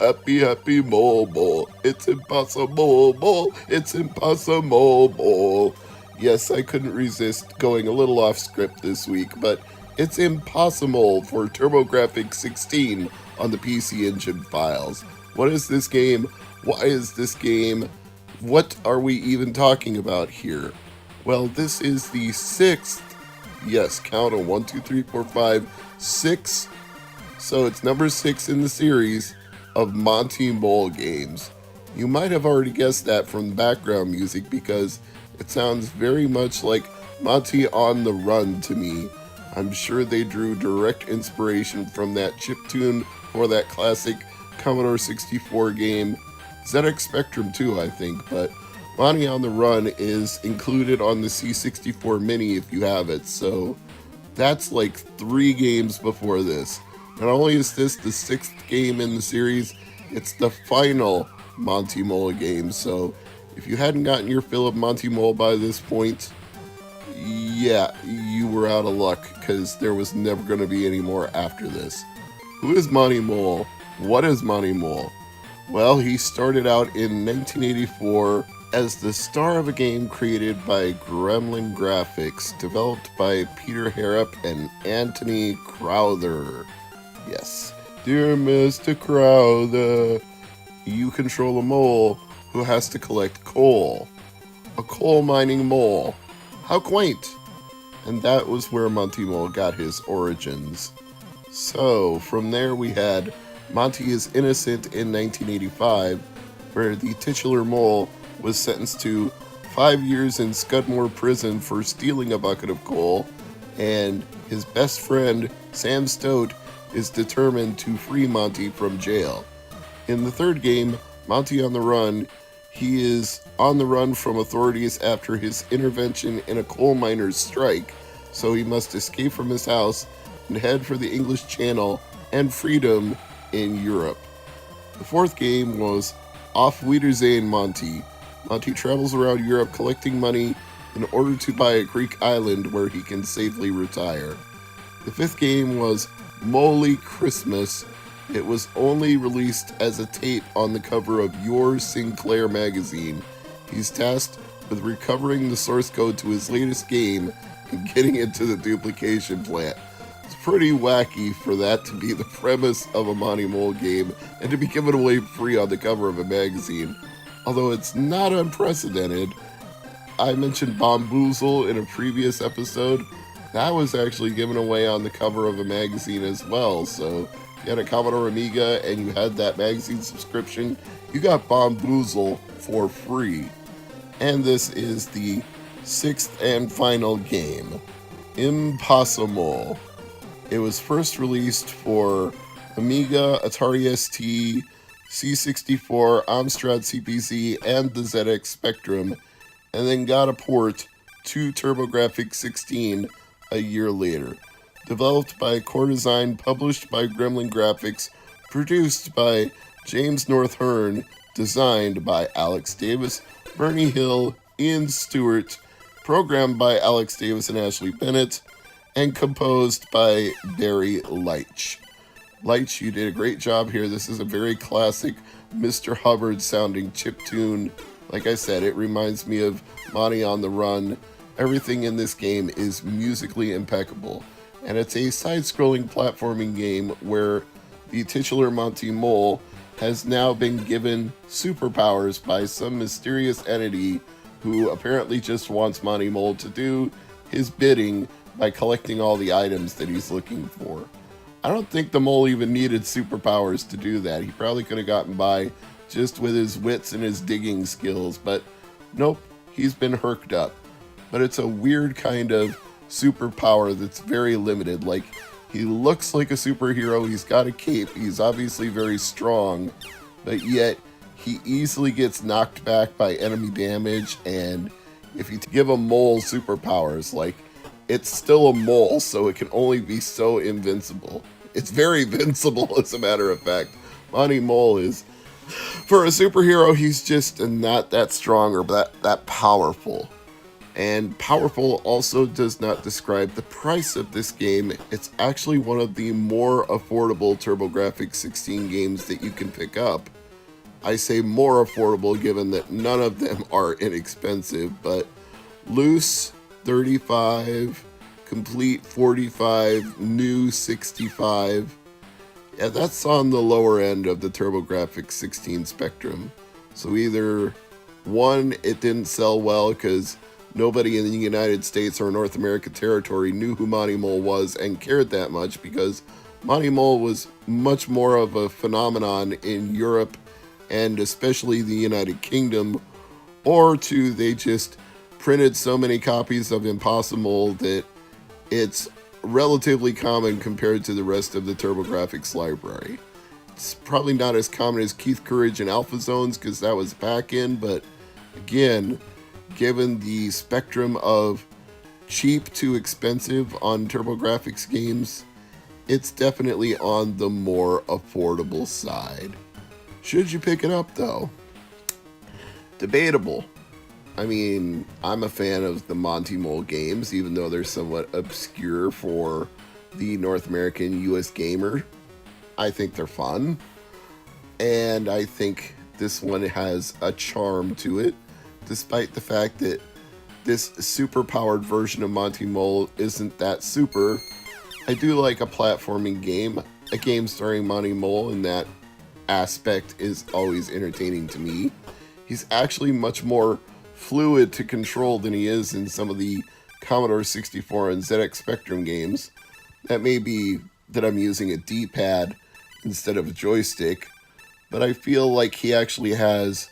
happy, happy mole. It's impossible, it's impossible. Yes, I couldn't resist going a little off script this week, but it's Impossamole for TurboGrafx 16 on the PC Engine files. What is this game? Why is this game? What are we even talking about here? Well, this is the sixth, yes, count on 1, 2, 3, 4, 5, 6. So it's number 6 in the series of Monty Mole games. You might have already guessed that from the background music because it sounds very much like Monty on the Run to me. I'm sure they drew direct inspiration from that chiptune for that classic Commodore 64 game. ZX Spectrum too, I think, but Monty on the Run is included on the C64 Mini if you have it, so that's like 3 games before this. Not only is this the 6th game in the series, it's the final Monty Mole game, so if you hadn't gotten your fill of Monty Mole by this point, yeah, you were out of luck, because there was never going to be any more after this. Who is Monty Mole? What is Monty Mole? Well, he started out in 1984 as the star of a game created by Gremlin Graphics, developed by Peter Harrop and Anthony Crowther. Yes, dear Mr. Crowther, you control a mole who has to collect coal. A coal mining mole. How quaint! And that was where Monty Mole got his origins. So, from there we had Monty is Innocent in 1985, where the titular mole was sentenced to 5 years in Scudmore Prison for stealing a bucket of coal, and his best friend, Sam Stoat, is determined to free Monty from jail. In the third game, Monty on the Run, he is on the run from authorities after his intervention in a coal miner's strike, so he must escape from his house and head for the English Channel and freedom in Europe. The fourth game was Auf Wiedersehen Monty. Monty travels around Europe collecting money in order to buy a Greek island where he can safely retire. The fifth game was Moly Christmas. It was only released as a tape on the cover of Your Sinclair magazine. He's tasked with recovering the source code to his latest game and getting into the duplication plant. It's pretty wacky for that to be the premise of a Monty Mole game and to be given away free on the cover of a magazine. Although it's not unprecedented. I mentioned Bomboozle in a previous episode. That was actually given away on the cover of a magazine as well, so if you had a Commodore Amiga and you had that magazine subscription, you got Bomboozle for free. And this is the 6th and final game, Impossamole. It was first released for Amiga, Atari ST, C64, Amstrad CPC, and the ZX Spectrum, and then got a port to TurboGrafx 16 a year later. Developed by Core Design, published by Gremlin Graphics, produced by James North Hearn, designed by Alex Davis, Bernie Hill, Ian Stewart, programmed by Alex Davis and Ashley Bennett, and composed by Barry Leitch. Leitch, you did a great job here. This is a very classic Mr. Hubbard sounding chiptune. Like I said, it reminds me of Monty on the Run. Everything in this game is musically impeccable. And it's a side-scrolling platforming game where the titular Monty Mole has now been given superpowers by some mysterious entity who apparently just wants Monty Mole to do his bidding by collecting all the items that he's looking for. I don't think the mole even needed superpowers to do that. He probably could have gotten by just with his wits and his digging skills, but nope, he's been herked up. But it's a weird kind of superpower that's very limited. Like, he looks like a superhero, he's got a cape, he's obviously very strong, but yet he easily gets knocked back by enemy damage, and if you give a mole superpowers, like, it's still a mole, so it can only be so invincible. It's very invincible, as a matter of fact. Monty Mole is, for a superhero, he's just not that strong or that powerful. And powerful also does not describe the price of this game. It's actually one of the more affordable TurboGrafx 16 games that you can pick up. I say more affordable given that none of them are inexpensive, but loose 35, complete 45, new 65. Yeah, that's on the lower end of the TurboGrafx 16 spectrum. So either one, it didn't sell well because nobody in the United States or North America territory knew who Monty Mole was and cared that much, because Monty Mole was much more of a phenomenon in Europe and especially the United Kingdom. Or two, they just printed so many copies of Impossamole that it's relatively common compared to the rest of the TurboGrafx library. It's probably not as common as Keith Courage and Alpha Zones because that was back in, but again, given the spectrum of cheap to expensive on TurboGrafx games, it's definitely on the more affordable side. Should you pick it up though? Debatable. I mean, I'm a fan of the Monty Mole games, even though they're somewhat obscure for the North American US gamer. I think they're fun, and I think this one has a charm to it, despite the fact that this super-powered version of Monty Mole isn't that super. I do like a platforming game. A game starring Monty Mole in that aspect is always entertaining to me. He's actually much more fluid to control than he is in some of the Commodore 64 and ZX Spectrum games. That may be that I'm using a D-pad instead of a joystick, but I feel like he actually has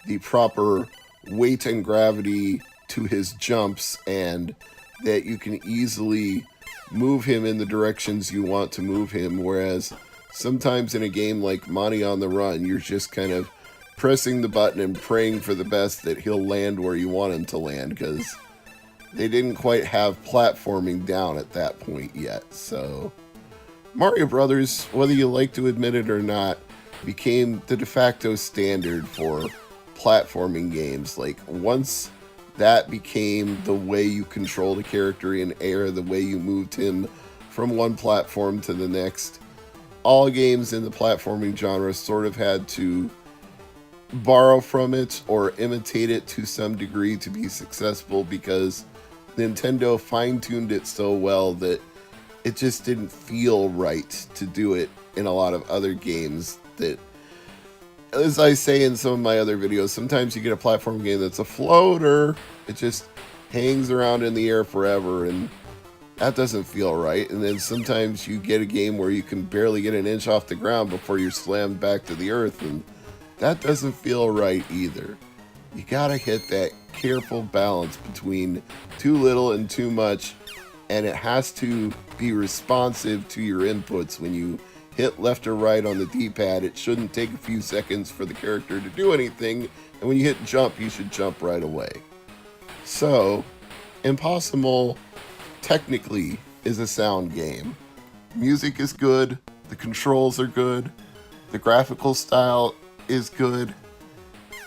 the proper weight and gravity to his jumps, and that you can easily move him in the directions you want to move him, whereas sometimes in a game like Monty on the Run, you're just kind of pressing the button and praying for the best that he'll land where you want him to land, because they didn't quite have platforming down at that point yet. So Mario Brothers, whether you like to admit it or not, became the de facto standard for platforming games. Like, once that became the way you controlled a character in air, the way you moved him from one platform to the next, all games in the platforming genre sort of had to borrow from it or imitate it to some degree to be successful, because Nintendo fine-tuned it so well that it just didn't feel right to do it in a lot of other games. That, as I say in some of my other videos, sometimes you get a platform game that's a floater. It just hangs around in the air forever, and that doesn't feel right. And then sometimes you get a game where you can barely get an inch off the ground before you're slammed back to the earth, and that doesn't feel right either. You gotta hit that careful balance between too little and too much, and it has to be responsive to your inputs. When you hit left or right on the D-pad, it shouldn't take a few seconds for the character to do anything, and when you hit jump, you should jump right away. So, Impossamole technically is a sound game. Music is good, the controls are good, the graphical style is good,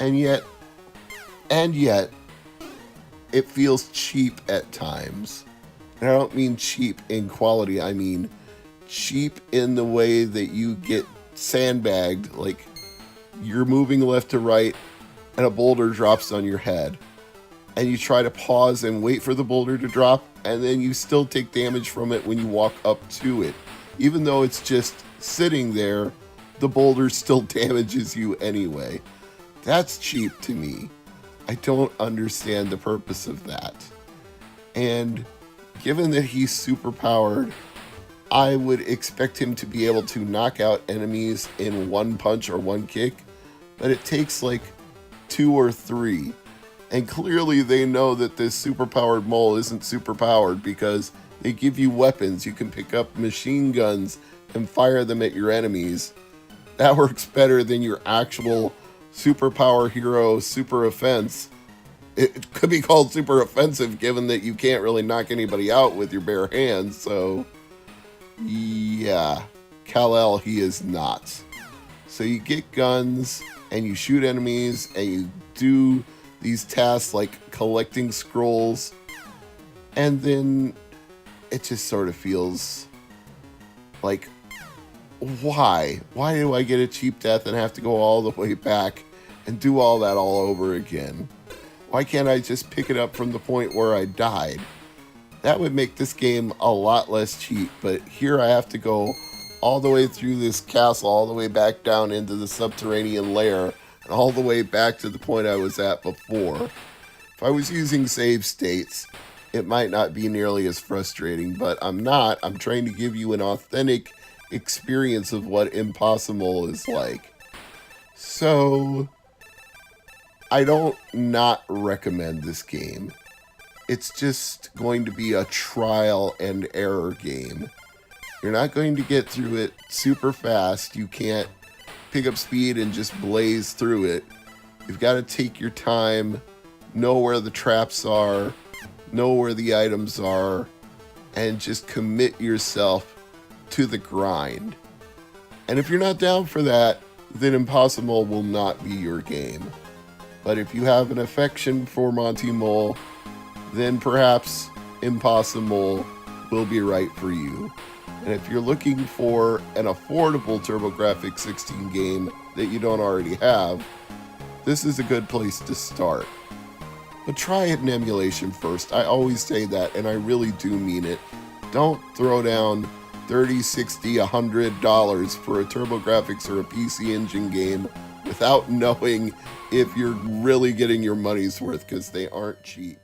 and yet, it feels cheap at times. And I don't mean cheap in quality, I mean cheap in the way that you get sandbagged, like you're moving left to right and a boulder drops on your head, and you try to pause and wait for the boulder to drop, and then you still take damage from it when you walk up to it. Even though it's just sitting there, the boulder still damages you anyway. That's cheap to me. I don't understand the purpose of that. And given that he's super powered, I would expect him to be able to knock out enemies in one punch or one kick, but it takes like 2 or 3. And clearly they know that this super-powered mole isn't super-powered, because they give you weapons. You can pick up machine guns and fire them at your enemies. That works better than your actual superpower hero super offense. It could be called super offensive, given that you can't really knock anybody out with your bare hands. So yeah, Kal-El, he is not. So you get guns and you shoot enemies and you do these tasks like collecting scrolls, and then it just sort of feels like, why? Why do I get a cheap death and have to go all the way back and do all that all over again? Why can't I just pick it up from the point where I died? That would make this game a lot less cheap, but here I have to go all the way through this castle, all the way back down into the subterranean lair, and all the way back to the point I was at before. If I was using save states, it might not be nearly as frustrating, but I'm not. I'm trying to give you an authentic experience of what Impossamole is like. So, I don't not recommend this game. It's just going to be a trial and error game. You're not going to get through it super fast. You can't pick up speed and just blaze through it. You've got to take your time, know where the traps are, know where the items are, and just commit yourself to the grind. And if you're not down for that, then Impossamole will not be your game. But if you have an affection for Monty Mole, then perhaps Impossamole will be right for you. And if you're looking for an affordable TurboGrafx 16 game that you don't already have, this is a good place to start. But try it in emulation first. I always say that, and I really do mean it. Don't throw down $30, $60, $100 for a TurboGrafx or a PC Engine game without knowing if you're really getting your money's worth, because they aren't cheap.